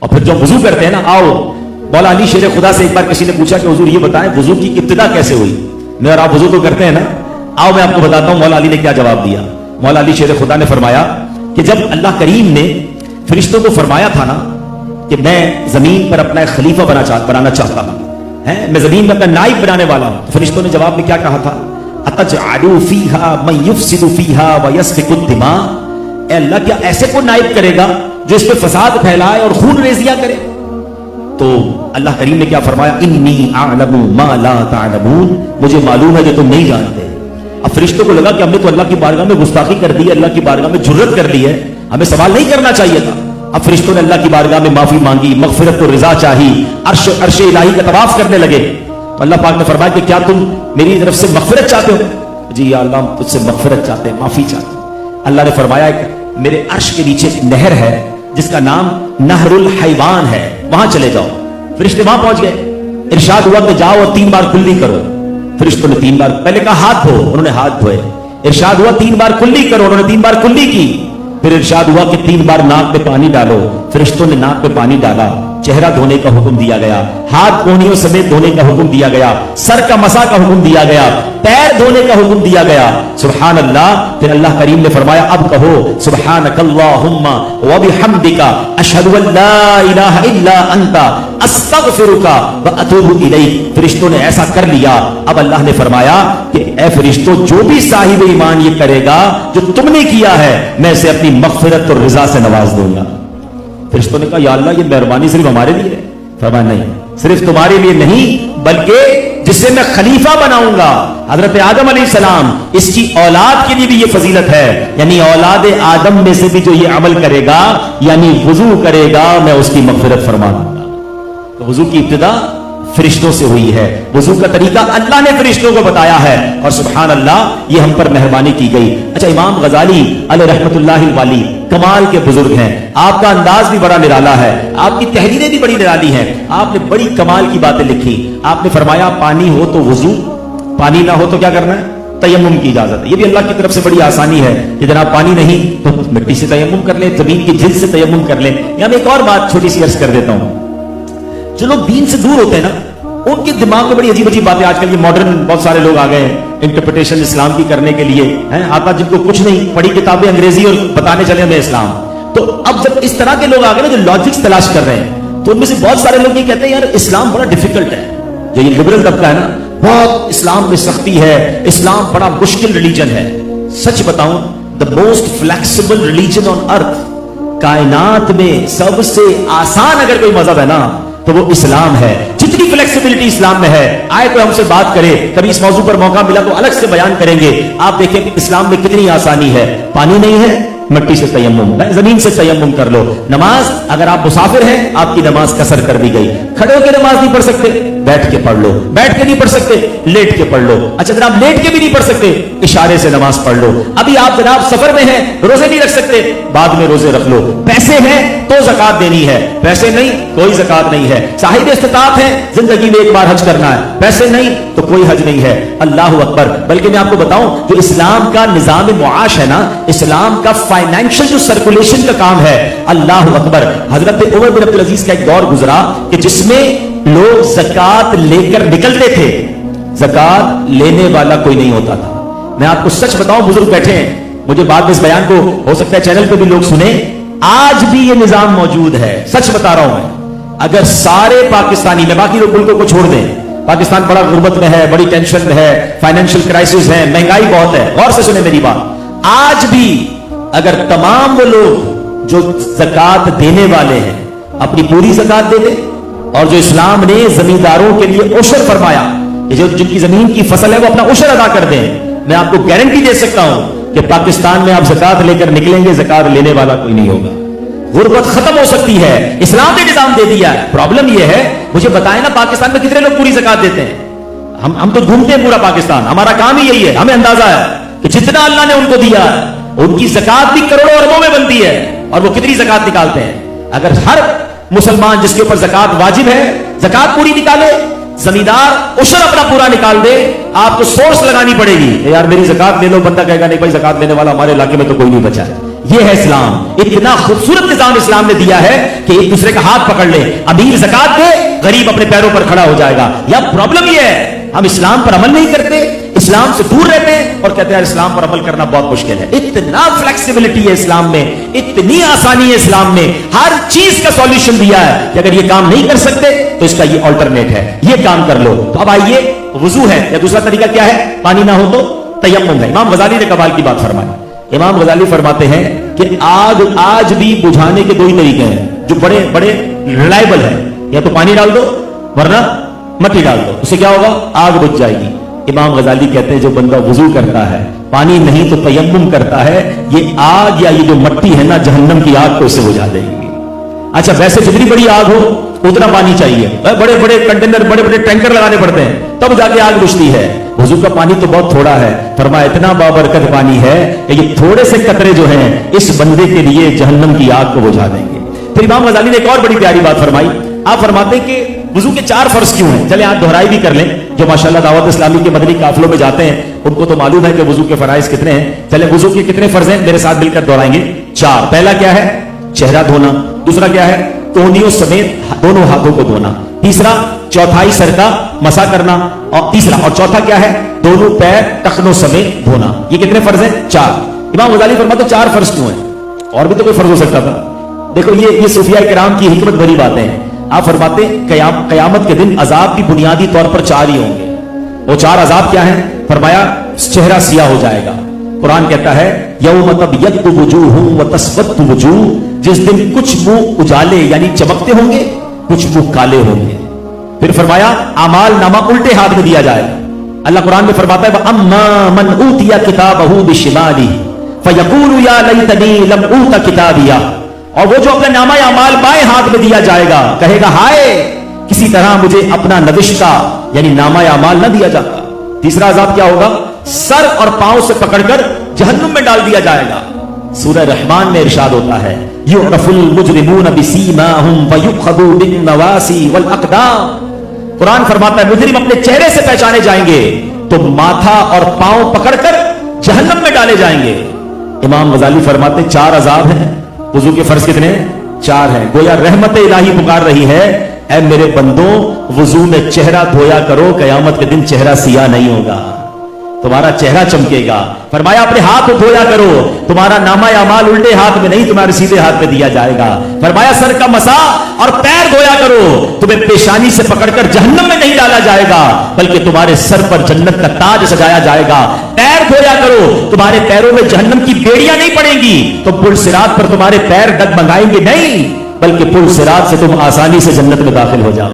और फिर जो वजू करते हैं ना, आओ मौला अली शेर खुदा से एक बार किसी ने पूछा कि हुजूर ये बताएं वजू की इब्तिदा कैसे हुई, मैं और आप वजू तो करते हैं ना, आओ मैं आपको बताता हूं मौला अली ने क्या जवाब दिया। मौला अली शेर खुदा ने फरमाया कि जब अल्लाह करीम ने फरिश्तों को फरमाया था ना कि मैं जमीन पर अपना एक खलीफा बनाना चाहता हूं, मैं जमीन में अपना नाइब बनाने वाला हूं, तो फरिश्तों ने जवाब में क्या कहा था, अतजअलु फीहा मन युफसिदु फीहा व यस्फिकु दिमा, ए अल्लाह क्या ऐसे को नाइब करेगा जो इस पे फसाद फैलाए और खून रेजियां करे। तो अल्लाह करीम ने क्या फरमाया, इन्नी अअलमु मा ला तअलमून, मुझे मालूम है जो तुम नहीं जानते। अब फरिश्तों को लगा कि हमने तो अल्लाह की बारगाह में गुस्ताखी कर दी है, अल्लाह की बारगाह में जुर्रत कर दी है, हमें सवाल नहीं करना चाहिए था। अब फरिश्तों ने अल्लाह की बारगाह में माफी मांगी, मगफिरत और रिजा चाही, अर्श इलाही का तवाफ करने लगे। तो अल्लाह पाक ने फरमाया कि क्या तुम मेरी तरफ से मगफिरत चाहते हो? जी या अल्लाह, तुझसे मगफिरत चाहते हैं, माफी चाहते हैं। अल्लाह ने फरमाया मेरे अर्श के नीचे एक नहर है जिसका नाम नहरुल हैवान है, वहां चले जाओ। फरिश्ते वहां पहुंच गए, इरशाद हुआ कि जाओ और 3 बार कुल्ली करो। फरिश्तों ने 3 बार, पहले कहा हाथ धो, उन्होंने हाथ धोए। इरशाद हुआ 3 बार कुल्ली करो, उन्होंने 3 बार कुल्ली की। फिर इरशाद हुआ कि 3 बार नाक पे पानी डालो, फरिश्तों ने नाक पे पानी डाला। चेहरा धोने का हुक्म दिया गया, हाथ कोहनियों समेत धोने का हुक्म दिया गया, सर का मसा का हुक्म दिया गया, पैर धोने का हुक्म दिया गया। सुभान अल्लाह। फिर अल्लाह करीम ने फरमाया अब कहो सुब्हानकल्लाहुम्मा व बिहम्दिका अशहदु अन ला इलाहा इल्ला अंता अस्तगफिरुका व अतूबु इलैक। फरिश्तों ने ऐसा कर लिया। अब अल्लाह ने फरमाया कि ए फरिश्तों, जो भी साहिब ईमान ये करेगा जो तुमने किया है, मैं इसे अपनी मगफिरत और रिजा से नवाज दूंगा। फरिश्तों ने कहा या अल्लाह, ये मेहरबानी सिर्फ हमारे लिए है? फरमाया नहीं, सिर्फ तुम्हारे लिए नहीं, बल्कि जिससे मैं खलीफा बनाऊंगा हजरत आदम अलैहिस्सलाम, इसकी औलाद के लिए भी ये फजीलत है। यानी औलाद आदम में से भी जो ये अमल करेगा, यानी वुजू करेगा, मैं उसकी मगफिरत फरमा दूंगा। तो वुजू की इब्तिदा फरिश्तों से हुई है, वुजू का तरीका अल्लाह ने फरिश्तों को बताया है, और सुभान अल्लाह ये हम पर मेहरबानी की गई। अच्छा, इमाम गजाली अलैहि रहमतुल्लाहि वाली कमाल के बुजुर्ग हैं, आपका अंदाज भी बड़ा निराला है, आपकी तहरीरें भी बड़ी निराली हैं, आपने बड़ी कमाल की बातें लिखी। आपने फरमाया पानी हो तो वुजू, पानी ना हो तो क्या करना है? तयम्मुम की इजाजत है। ये भी अल्लाह की तरफ से बड़ी आसानी है कि जनाब पानी नहीं तो मिट्टी से तयम्मुम कर ले, जमीन की जिल्द से तयम्मुम कर ले। यहां मैं एक और बात छोटी सी अर्ज कर देता हूं, जो लोग दीन से दूर होते हैं ना, उनके दिमाग में बड़ी अजीब अजीब बातें, आजकल ये मॉडर्न बहुत सारे लोग आ गए हैं इंटरप्रिटेशन इस्लाम की करने के लिए, हैं आता जिनको कुछ नहीं, पढ़ी किताबें अंग्रेजी और बताने चले हमें इस्लाम। तो अब जब इस तरह के लोग आ गए ना जो लॉजिक्स तलाश कर रहे हैं, तो उनमें से बहुत सारे लोग ये कहते हैं यार इस्लाम बड़ा डिफिकल्ट है। जो ये लिबरल तबका है ना, बहुत इस्लाम में सख्ती है, इस्लाम बड़ा मुश्किल रिलीजन है। सच बताऊं, the most flexible religion on earth, कायनात में सबसे आसान अगर कोई मजहब है ना तो वो इस्लाम है। जितनी फ्लेक्सिबिलिटी इस्लाम में है, आए कोई हमसे बात करे, कभी इस मौजू पर मौका मिला तो अलग से बयान करेंगे। आप देखें कि इस्लाम में कितनी आसानी है। पानी नहीं है, मिट्टी से तयम्मुम, जमीन से तयम्मुम कर लो। नमाज, अगर आप मुसाफिर हैं आपकी नमाज कसर कर दी गई। खड़े होकर नमाज नहीं पढ़ सकते, बैठ के पढ़ लो। बैठ के नहीं पढ़ सकते, लेट के पढ़ लो। अच्छा जनाब, लेट के भी नहीं पढ़ सकते, इशारे से नमाज पढ़ लो। अभी आप जनाब सफर में हैं, रोजे नहीं रख सकते, बाद में रोजे रख लो। पैसे हैं तो ज़कात देनी है, पैसे नहीं कोई ज़कात नहीं है। साहिब इस्तिताअत है, जिंदगी में एक बार हज करना है, पैसे नहीं तो कोई हज नहीं है। अल्लाह अकबर। बल्कि मैं आपको बताऊं, जो इस्लाम का निजाम मुआश है ना, इस्लाम का फाइनेंशियल जो सर्कुलेशन का काम है, अल्लाह अकबर। हजरत उमर बिन अब्दुल अजीज का एक दौर गुजरा कि जिसमें लोग ज़कात लेकर निकलते थे, ज़कात लेने वाला कोई नहीं होता था। मैं आपको सच बताऊं, बुजुर्ग बैठे हैं, मुझे बाद में इस बयान को हो सकता है चैनल पे भी लोग सुने, आज भी ये निजाम मौजूद है। सच बता रहा हूं मैं। अगर सारे पाकिस्तानी, मैं बाकी लोग मुल्कों को छोड़ दें, पाकिस्तान बड़ा गुर्बत में है, बड़ी टेंशन में है, फाइनेंशियल क्राइसिस है, महंगाई बहुत है, गौर से सुने मेरी बात। आज भी अगर तमाम वो लोग जो ज़कात देने वाले हैं अपनी पूरी ज़कात दे दे, और जो इस्लाम ने जमींदारों के लिए उशर फरमाया, जो जिनकी जमीन की फसल है वो अपना उशर अदा कर दें, मैं आपको गारंटी दे सकता हूं कि पाकिस्तान में आप ज़कात लेकर निकलेंगे, ज़कात लेने वाला कोई नहीं होगा। गुर्बत खत्म हो सकती है, इस्लाम ने निजाम दे दिया है। प्रॉब्लम यह है, मुझे बताएं ना पाकिस्तान में कितने लोग पूरी ज़कात देते हैं? हम तो घूमते हैं पूरा पाकिस्तान, हमारा काम ही यही है। हमें अंदाजा है कि जितना अल्लाह ने उनको दिया है, उनकी ज़कात भी करोड़ों अरबों में बनती है, और वो कितनी ज़कात निकालते हैं। अगर हर मुसलमान जिसके ऊपर ज़कात वाजिब है ज़कात पूरी निकाले, जमींदार उशर अपना पूरा निकाल दे, आपको सोर्स लगानी पड़ेगी, यार मेरी ज़कात ले लो। बंदा कहेगा नहीं भाई ज़कात लेने वाला हमारे इलाके में तो कोई नहीं बचा है। یہ ہے اسلام. اتنا خوبصورت نظام اسلام نے دیا ہے کہ ایک دوسرے کا ہاتھ پکڑ لے, امیر زکات دے, غریب اپنے پیروں پر کھڑا ہو جائے گا. یا پرابلم یہ ہے ہم اسلام پر عمل نہیں کرتے, اسلام سے دور رہتے ہیں اور کہتے ہیں اسلام پر عمل کرنا بہت مشکل ہے. اتنا فلیکسیبلٹی ہے اسلام میں, اتنی آسانی ہے اسلام میں, ہر چیز کا سولوشن دیا ہے کہ اگر یہ کام نہیں کر سکتے تو اس کا یہ آلٹرنیٹ ہے, یہ کام کر لو. تو اب آئیے, وضو ہے, یا دوسرا طریقہ کیا ہے, پانی نہ ہو تو تیمم ہے. امام غزالی نے کمال کی بات فرمائی. امام غزالی فرماتے ہیں کہ آگ آج بھی بجھانے کے دو ہی طریقے ہیں جو بڑے بڑے ریلائبل ہیں, یا تو پانی ڈال دو ورنہ مٹی ڈال دو, اس سے کیا ہوگا, آگ بجھ جائے گی. امام غزالی کہتے ہیں جو بندہ وضو کرتا ہے, پانی نہیں تو تیمم کرتا ہے, یہ آگ یا یہ جو مٹی ہے نا جہنم کی آگ کو اسے بجھا دے گی. اچھا ویسے جتنی بڑی آگ ہو اتنا پانی چاہیے, بڑے بڑے کنٹینر بڑے بڑے ٹینکر لگانے پڑتے ہیں تب جا کے آگ بجھتی ہے. وضو کا پانی تو بہت تھوڑا ہے, فرمایا اتنا بابرکت پانی ہے کہ یہ تھوڑے سے قطرے جو ہیں اس بندے کے لیے جہنم کی آگ کو بجھا دیں گے. پھر امام غزالی نے ایک اور بڑی پیاری بات فرمائی. آپ فرماتے ہیں کہ وضو کے 4 فرض کیوں ہیں. چلے آپ دہرائی بھی کر لیں, جو ماشاءاللہ دعوت اسلامی کے مدنی قافلوں میں جاتے ہیں ان کو تو معلوم ہے کہ وضو کے فرائض کتنے ہیں. چلے وضو کے کتنے فرض ہیں میرے ساتھ مل کر دہرائیں گے. 4. پہلا کیا ہے, چہرہ دھونا. دوسرا کیا ہے, کونیوں سمیت دونوں ہاتھوں کو دھونا. تیسرا چوتھائی سر کا مسا کرنا. اور تیسرا اور چوتھا کیا ہے, دونوں پیر ٹخنوں سمیت دھونا. یہ کتنے فرض ہیں, 4. امام غزالی فرماتے 4 فرض کیوں ہیں, اور بھی تو کوئی فرض ہو سکتا تھا. دیکھو یہ صوفیاء کرام کی حکمت بھری باتیں ہیں. آپ فرماتے قیامت کے دن عذاب بھی بنیادی طور پر 4 ہی ہوں گے. وہ 4 عذاب کیا ہیں, فرمایا چہرہ سیاہ ہو جائے گا. قرآن کہتا ہے یوم تبیض وجوہ وتسود وجوہ, جس دن کچھ منہ اجالے یعنی چمکتے ہوں گے, کچھ منہ کالے ہوں گے. پھر فرمایا اعمال نامہ الٹے ہاتھ میں دیا جائے گا. اللہ قرآن میں فرماتا ہے وَأَمَّا مَنْ أُوتِيَ كِتَابَهُ بِشِمَالِهِ فَيَقُولُ يَا لَيْتَنِي لَمْ أُوتَ كِتَابِيَهْ, اور وہ جو اپنا نامہ اعمال بائیں ہاتھ میں دیا جائے گا کہے گا ہائے کسی طرح مجھے اپنا نوشتہ یعنی نامہ اعمال نہ دیا جاتا. تیسرا عذاب کیا ہوگا, سر اور پاؤں سے پکڑ کر جہنم میں ڈال دیا جائے گا. سورہ رحمان میں ارشاد ہوتا ہے یعرف المجرمون بسیماہم ویؤخذوا بالنواصی والاقدام. قرآن فرماتا ہے مجرم اپنے چہرے سے پہچانے جائیں گے تو ماتھا اور پاؤں پکڑ کر جہنم میں ڈالے جائیں گے. امام غزالی فرماتے 4 عذاب ہیں. وضو کے فرض کتنے, 4 ہیں. گویا رحمت الہی پکار رہی ہے اے میرے بندوں وضو میں چہرہ دھویا کرو, قیامت کے دن چہرہ سیاہ نہیں ہوگا, تمہارا چہرہ چمکے گا. فرمایا اپنے ہاتھ دھویا کرو, تمہارا نامہ اعمال الٹے ہاتھ میں نہیں تمہارے سیدھے ہاتھ میں دیا جائے گا. فرمایا سر کا مسا اور پیر دھویا کرو, تمہیں پیشانی سے پکڑ کر جہنم میں نہیں ڈالا جائے گا بلکہ تمہارے سر پر جنت کا تاج سجایا جائے گا. پیر دھویا کرو, تمہارے پیروں میں جہنم کی بیڑیاں نہیں پڑیں گی تو پل صراط پر تمہارے پیر ڈگمگائیں گے نہیں بلکہ پل صراط سے تم آسانی سے جنت میں داخل ہو جاؤ.